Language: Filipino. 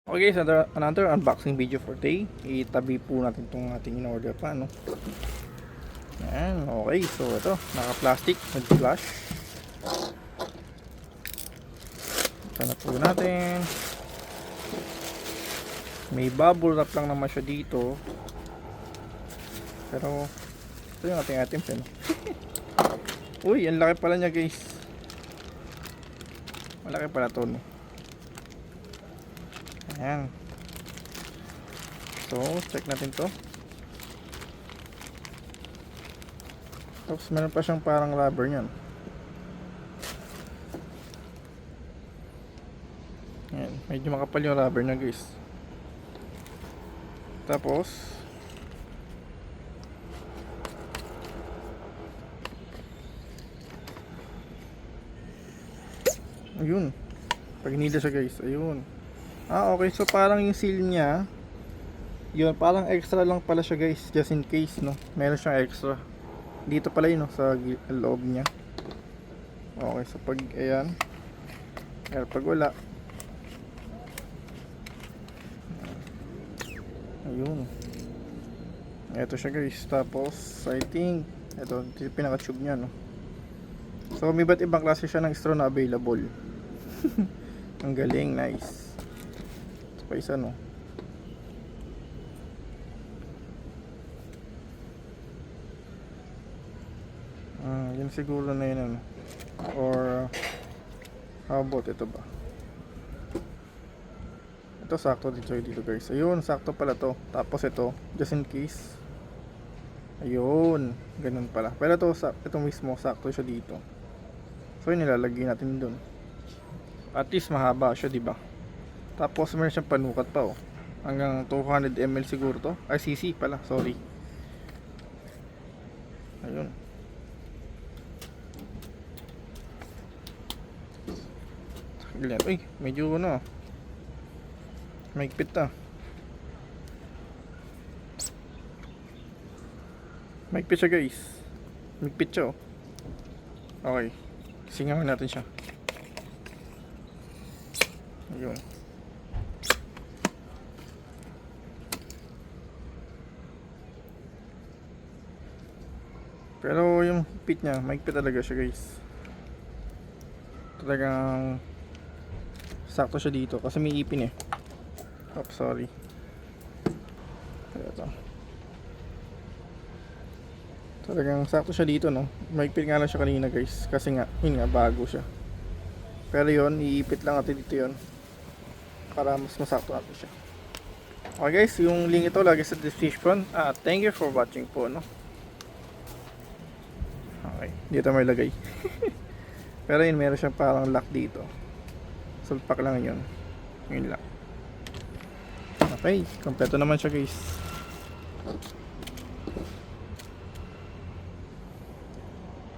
Okay guys, another unboxing video for today. Itabi po natin itong ating in-order pa, no? Yan, okay. So ito, naka-plastic with flash. Ito na po natin. May bubble wrap lang naman siya dito. Pero ito yung ating items, no? Uy, ang laki pala niya guys. Malaki pala to, no? Ayan. So, check natin to. Tapos meron pa siyang parang rubber niyan. Ayan, medyo makapal yung rubber na guys. Tapos ayun. Pag hinila siya guys, ayun. Okay, so parang yung seal niya, yun, parang extra lang pala siya guys, just in case, no? Meron siyang extra. Dito pala yun, no, sa loob niya. Okay, so pag, ayan. Kaya pag wala. Ayun. Ito siya guys, tapos, I think, ito yung pinaka-tube niya, no? So, may ba't ibang klase siya ng straw na available. Ang galing, nice. Pa isa, no? Yun siguro na yun, ano? Or how about ito ba? Ito sakto dito guys. Ayun, sakto pala to. Tapos ito, just in case. Ayun, ganun pala. Pero ito mismo sakto siya dito. So yun, nilalagay natin dun. At least mahaba siya, di ba? Tapos meron siyang panukat pa, oh. Hanggang 200 ml siguro to. Ay, cc pala, sorry. Ayun. Uy, medyo ano, mahigpit ta. Mahigpit siya guys. Mahigpit siya, oh. Okay, singawan natin siya. Ayun. Pero yung higpit niya, mahigpit talaga siya guys. Talagang sakto siya dito kasi may ipin eh. Oops, sorry. Ito. Talagang sakto siya dito, no? Mahigpit nga lang siya kanina guys. Kasi nga, yun nga, bago siya. Pero yun, iipit lang natin dito yun. Para mas masakto natin siya. Okay guys, yung link ito lagi sa description. Thank you for watching po, no? Okay, dito may lagay. Pero yun, meron siyang parang lock dito. Sulpak lang yun. Yun lang. Okay, kompleto naman siya guys.